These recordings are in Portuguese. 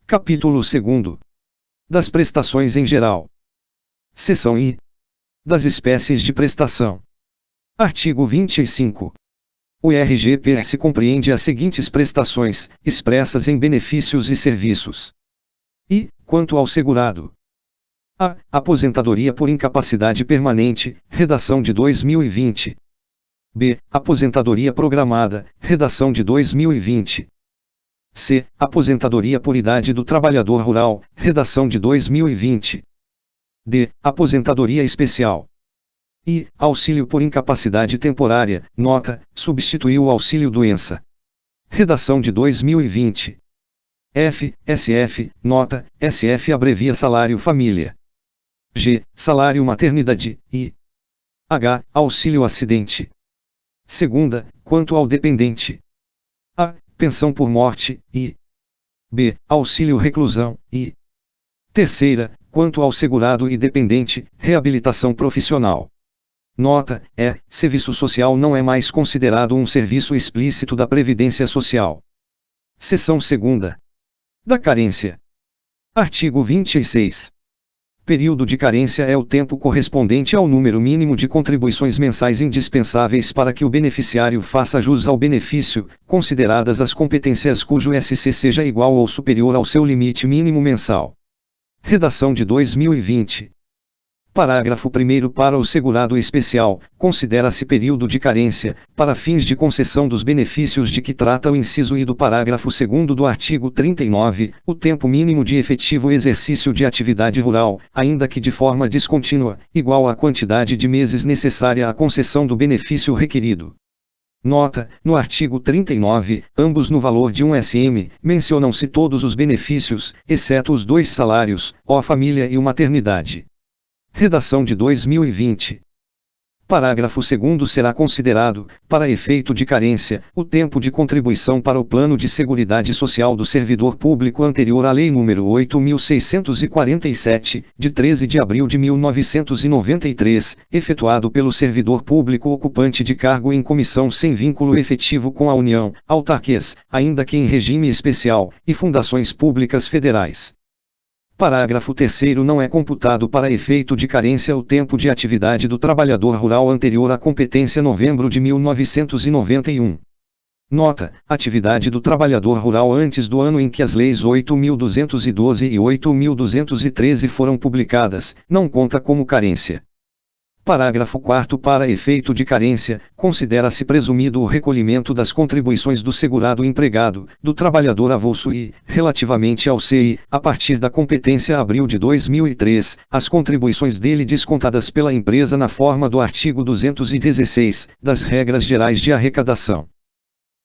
Capítulo 2. Das prestações em geral. Seção I. Das espécies de prestação. Artigo 25. O RGPS compreende as seguintes prestações, expressas em benefícios e serviços. I. Quanto ao segurado. A. Aposentadoria por incapacidade permanente, redação de 2020. B. Aposentadoria programada, redação de 2020. C. Aposentadoria por idade do trabalhador rural, redação de 2020. D. Aposentadoria especial. I. Auxílio por incapacidade temporária, nota, substituiu o auxílio-doença. Redação de 2020. F. SF, nota, SF abrevia salário-família. G. Salário-maternidade, I. H. Auxílio-acidente. Segunda, quanto ao dependente. A. Pensão por morte, I. B. Auxílio-reclusão, I. Terceira, quanto ao segurado e dependente, reabilitação profissional. Nota, serviço social não é mais considerado um serviço explícito da Previdência Social. Seção 2. Da carência. Artigo 26. Período de carência é o tempo correspondente ao número mínimo de contribuições mensais indispensáveis para que o beneficiário faça jus ao benefício, consideradas as competências cujo SC seja igual ou superior ao seu limite mínimo mensal. Redação de 2020. Parágrafo 1º. Para o segurado especial, considera-se período de carência, para fins de concessão dos benefícios de que trata o inciso I do parágrafo 2º do artigo 39, o tempo mínimo de efetivo exercício de atividade rural, ainda que de forma descontínua, igual à quantidade de meses necessária à concessão do benefício requerido. Nota, no artigo 39, ambos no valor de 1 SM, mencionam-se todos os benefícios, exceto os 2 salários, a família e o maternidade. Redação de 2020. Parágrafo 2º. Será considerado, para efeito de carência, o tempo de contribuição para o Plano de Seguridade Social do servidor público anterior à Lei nº 8.647, de 13 de abril de 1993, efetuado pelo servidor público ocupante de cargo em comissão sem vínculo efetivo com a União, autarquias, ainda que em regime especial, e fundações públicas federais. Parágrafo 3º. Não é computado para efeito de carência o tempo de atividade do trabalhador rural anterior à competência novembro de 1991. Nota, atividade do trabalhador rural antes do ano em que as leis 8.212 e 8.213 foram publicadas, não conta como carência. Parágrafo 4º. Para efeito de carência, considera-se presumido o recolhimento das contribuições do segurado empregado, do trabalhador avulso e, relativamente ao CI, a partir da competência abril de 2003, as contribuições dele descontadas pela empresa na forma do artigo 216, das regras gerais de arrecadação.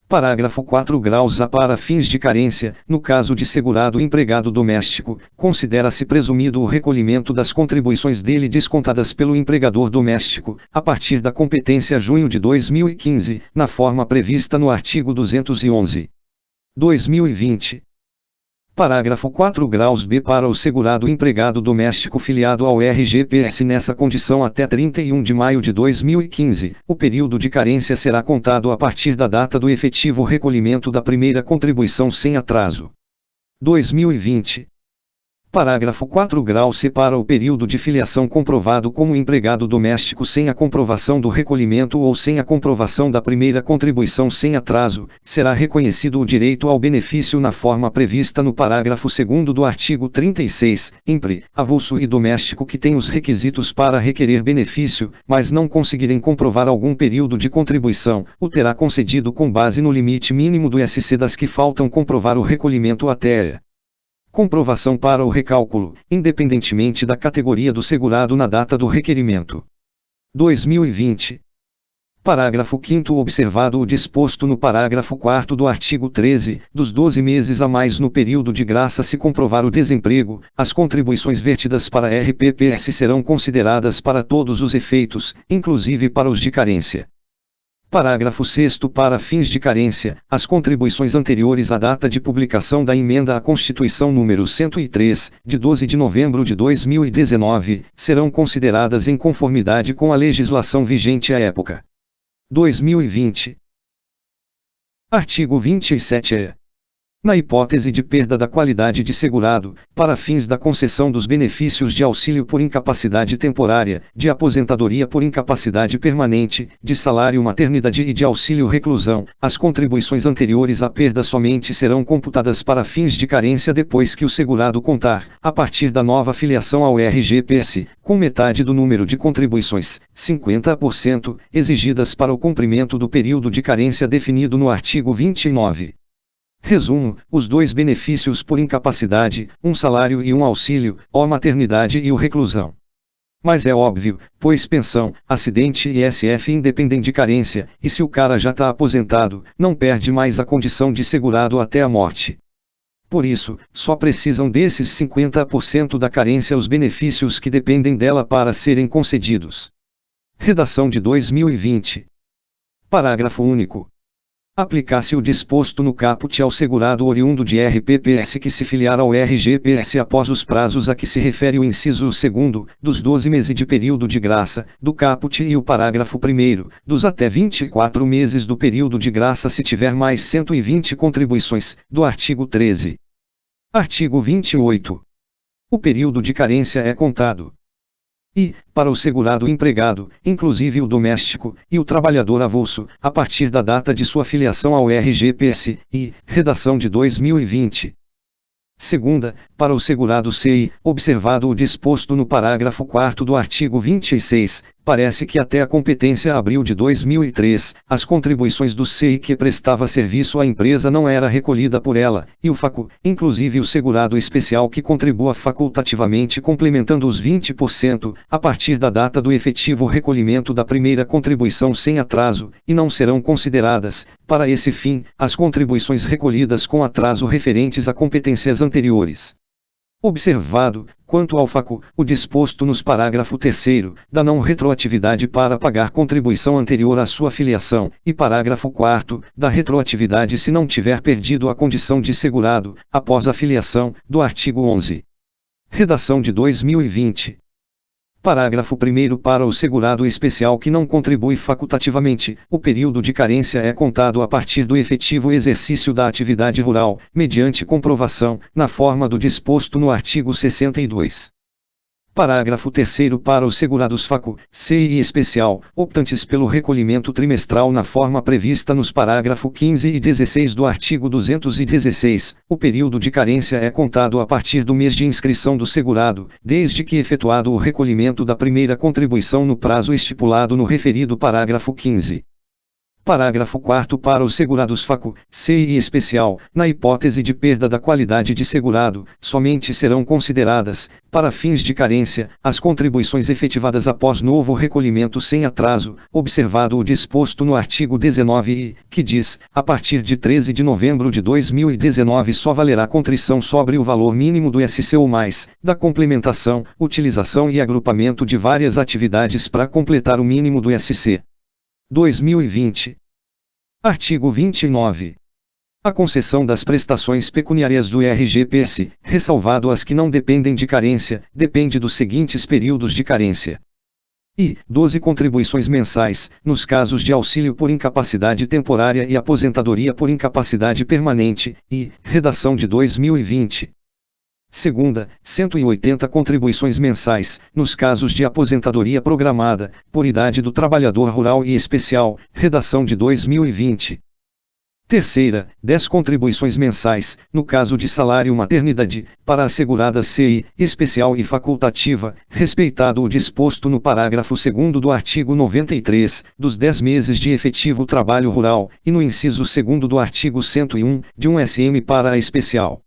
Parágrafo 4. Graus A. Para fins de carência, no caso de segurado empregado doméstico, considera-se presumido o recolhimento das contribuições dele descontadas pelo empregador doméstico, a partir da competência junho de 2015, na forma prevista no artigo 211. 2020. Parágrafo 4. Graus B. Para o segurado empregado doméstico filiado ao RGPS nessa condição até 31 de maio de 2015, o período de carência será contado a partir da data do efetivo recolhimento da primeira contribuição sem atraso. 2020. Parágrafo 4. Grau C. Para o período de filiação comprovado como empregado doméstico sem a comprovação do recolhimento ou sem a comprovação da primeira contribuição sem atraso, será reconhecido o direito ao benefício na forma prevista no parágrafo 2º do artigo 36, empre, avulso e doméstico que tem os requisitos para requerer benefício, mas não conseguirem comprovar algum período de contribuição, o terá concedido com base no limite mínimo do SC das que faltam comprovar o recolhimento até comprovação para o recálculo, independentemente da categoria do segurado na data do requerimento. 2020. Parágrafo 5º. Observado o disposto no parágrafo 4º do artigo 13, dos 12 meses a mais no período de graça se comprovar o desemprego, as contribuições vertidas para RPPS serão consideradas para todos os efeitos, inclusive para os de carência. Parágrafo 6º. Para fins de carência, as contribuições anteriores à data de publicação da emenda à Constituição número 103, de 12 de novembro de 2019, serão consideradas em conformidade com a legislação vigente à época. 2020. Artigo 27-E. Na hipótese de perda da qualidade de segurado, para fins da concessão dos benefícios de auxílio por incapacidade temporária, de aposentadoria por incapacidade permanente, de salário maternidade e de auxílio reclusão, as contribuições anteriores à perda somente serão computadas para fins de carência depois que o segurado contar, a partir da nova filiação ao RGPS, com metade do número de contribuições, 50%, exigidas para o cumprimento do período de carência definido no artigo 29. Resumo: os dois benefícios por incapacidade, um salário e um auxílio, ou maternidade e o reclusão. Mas é óbvio, pois pensão, acidente e SF independem de carência, e se o cara já tá aposentado, não perde mais a condição de segurado até a morte. Por isso, só precisam desses 50% da carência os benefícios que dependem dela para serem concedidos. Redação de 2020. Parágrafo único. Aplicar-se o disposto no caput ao segurado oriundo de RPPS que se filiar ao RGPS após os prazos a que se refere o inciso 2º, dos 12 meses de período de graça, do caput e o parágrafo 1º, dos até 24 meses do período de graça se tiver mais 120 contribuições, do artigo 13. Artigo 28. O período de carência é contado. E, para o segurado empregado, inclusive o doméstico, e o trabalhador avulso, a partir da data de sua filiação ao RGPS, e, redação de 2020. Segunda, para o segurado CI, observado o disposto no parágrafo 4º do artigo 26, parece que até a competência abril de 2003, as contribuições do CI que prestava serviço à empresa não era recolhida por ela, e o FACU, inclusive o segurado especial que contribua facultativamente complementando os 20%, a partir da data do efetivo recolhimento da primeira contribuição sem atraso, e não serão consideradas, para esse fim, as contribuições recolhidas com atraso referentes a competências anteriores. Observado, quanto ao FACU, o disposto nos parágrafo 3º, da não retroatividade para pagar contribuição anterior à sua filiação, e parágrafo 4º, da retroatividade se não tiver perdido a condição de segurado, após a filiação, do artigo 11. Redação de 2020. Parágrafo 1º. Para o segurado especial que não contribui facultativamente, o período de carência é contado a partir do efetivo exercício da atividade rural, mediante comprovação, na forma do disposto no artigo 62. Parágrafo 3º. Para os segurados FACU, CI especial, optantes pelo recolhimento trimestral na forma prevista nos parágrafo 15 e 16 do artigo 216, o período de carência é contado a partir do mês de inscrição do segurado, desde que efetuado o recolhimento da primeira contribuição no prazo estipulado no referido parágrafo 15. Parágrafo 4º. Para os segurados FACU, CI especial, na hipótese de perda da qualidade de segurado, somente serão consideradas, para fins de carência, as contribuições efetivadas após novo recolhimento sem atraso, observado o disposto no artigo 19 e, que diz, a partir de 13 de novembro de 2019 só valerá contrição sobre o valor mínimo do SC ou mais, da complementação, utilização e agrupamento de várias atividades para completar o mínimo do SC. 2020. Artigo 29. A concessão das prestações pecuniárias do RGPS, ressalvado as que não dependem de carência, depende dos seguintes períodos de carência. E 12 contribuições mensais, nos casos de auxílio por incapacidade temporária e aposentadoria por incapacidade permanente, e, redação de 2020. Segunda, 180 contribuições mensais, nos casos de aposentadoria programada, por idade do trabalhador rural e especial, redação de 2020. Terceira, 10 contribuições mensais, no caso de salário maternidade, para asseguradas CI, especial e facultativa, respeitado o disposto no parágrafo 2º do artigo 93, dos 10 meses de efetivo trabalho rural, e no inciso 2º do artigo 101, de um SM para a especial.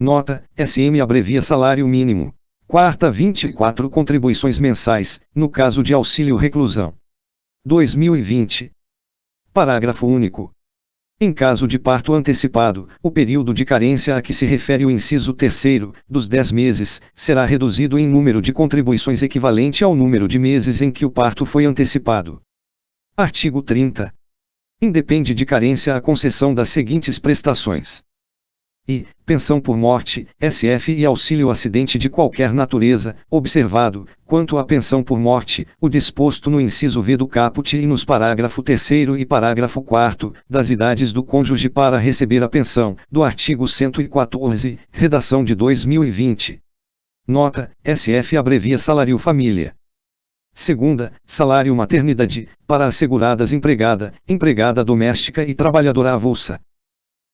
Nota: SM abrevia salário mínimo. Quarta, 24 contribuições mensais, no caso de auxílio reclusão. 2020. Parágrafo único. Em caso de parto antecipado, o período de carência a que se refere o inciso 3º, dos 10 meses, será reduzido em número de contribuições equivalente ao número de meses em que o parto foi antecipado. Artigo 30. Independe de carência a concessão das seguintes prestações: e pensão por morte, SF e auxílio acidente de qualquer natureza, observado, quanto à pensão por morte, o disposto no inciso V do caput e nos parágrafo 3º e parágrafo 4º, das idades do cônjuge para receber a pensão, do artigo 114, redação de 2020. Nota: SF abrevia salário família. Segunda, salário maternidade, para asseguradas empregada, empregada doméstica e trabalhadora avulsa.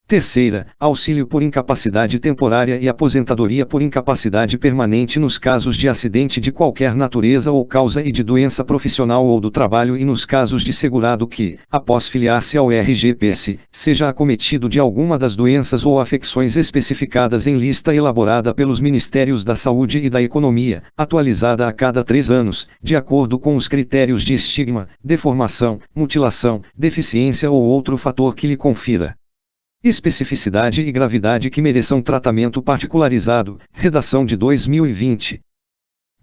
Terceira, auxílio por incapacidade temporária e aposentadoria por incapacidade permanente nos casos de acidente de qualquer natureza ou causa e de doença profissional ou do trabalho e nos casos de segurado que, após filiar-se ao RGPS, seja acometido de alguma das doenças ou afecções especificadas em lista elaborada pelos Ministérios da Saúde e da Economia, atualizada a cada 3 anos, de acordo com os critérios de estigma, deformação, mutilação, deficiência ou outro fator que lhe confira especificidade e gravidade que mereçam tratamento particularizado, redação de 2020.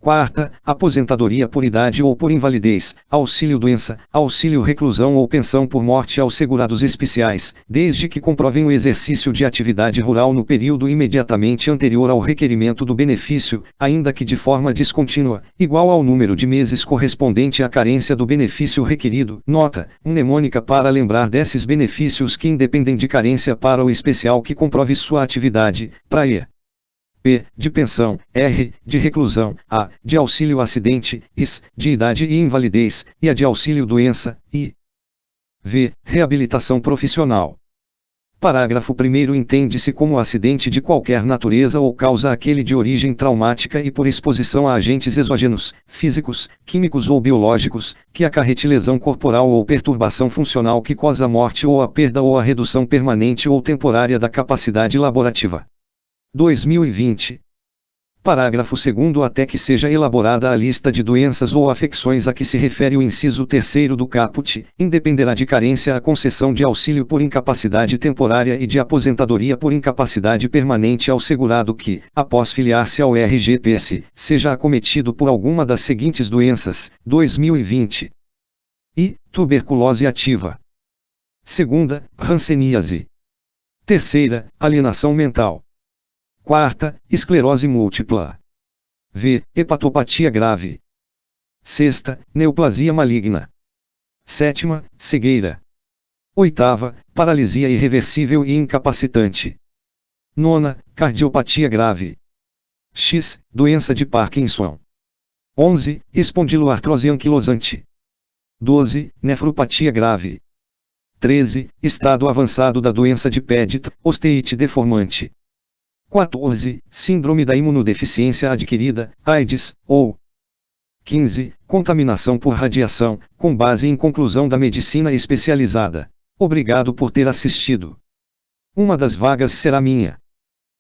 Quarta, aposentadoria por idade ou por invalidez, auxílio-doença, auxílio-reclusão ou pensão por morte aos segurados especiais, desde que comprovem o exercício de atividade rural no período imediatamente anterior ao requerimento do benefício, ainda que de forma descontínua, igual ao número de meses correspondente à carência do benefício requerido. Nota: mnemônica para lembrar desses benefícios que independem de carência para o especial que comprove sua atividade, para E. P, de pensão, R, de reclusão, A, de auxílio acidente, IS, de idade e invalidez, e a de auxílio doença, I. V, reabilitação profissional. Parágrafo 1º entende-se como acidente de qualquer natureza ou causa aquele de origem traumática e por exposição a agentes exógenos, físicos, químicos ou biológicos, que acarrete lesão corporal ou perturbação funcional que causa a morte ou a perda ou a redução permanente ou temporária da capacidade laborativa. 2020. Parágrafo 2º até que seja elaborada a lista de doenças ou afecções a que se refere o inciso 3º do caput, independerá de carência a concessão de auxílio por incapacidade temporária e de aposentadoria por incapacidade permanente ao segurado que, após filiar-se ao RGPS, seja acometido por alguma das seguintes doenças. 2020. I. Tuberculose ativa. Segunda, hanseníase. Terceira, alienação mental. Quarta, esclerose múltipla. V. Hepatopatia grave. Sexta, neoplasia maligna. Sétima, cegueira. Oitava, paralisia irreversível e incapacitante. Nona, cardiopatia grave. X. Doença de Parkinson. 11. Espondiloartrose anquilosante. 12. Nefropatia grave. 13. Estado avançado da doença de Pedt, osteite deformante. 14. Síndrome da imunodeficiência adquirida, AIDS, ou 15. Contaminação por radiação, com base em conclusão da medicina especializada. Obrigado por ter assistido. Uma das vagas será minha.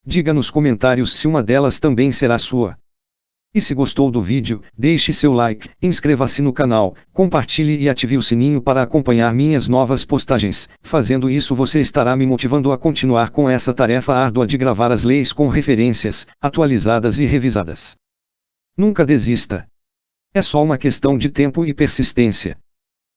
Diga nos comentários se uma delas também será sua. E se gostou do vídeo, deixe seu like, inscreva-se no canal, compartilhe e ative o sininho para acompanhar minhas novas postagens. Fazendo isso você estará me motivando a continuar com essa tarefa árdua de gravar as leis com referências, atualizadas e revisadas. Nunca desista. É só uma questão de tempo e persistência.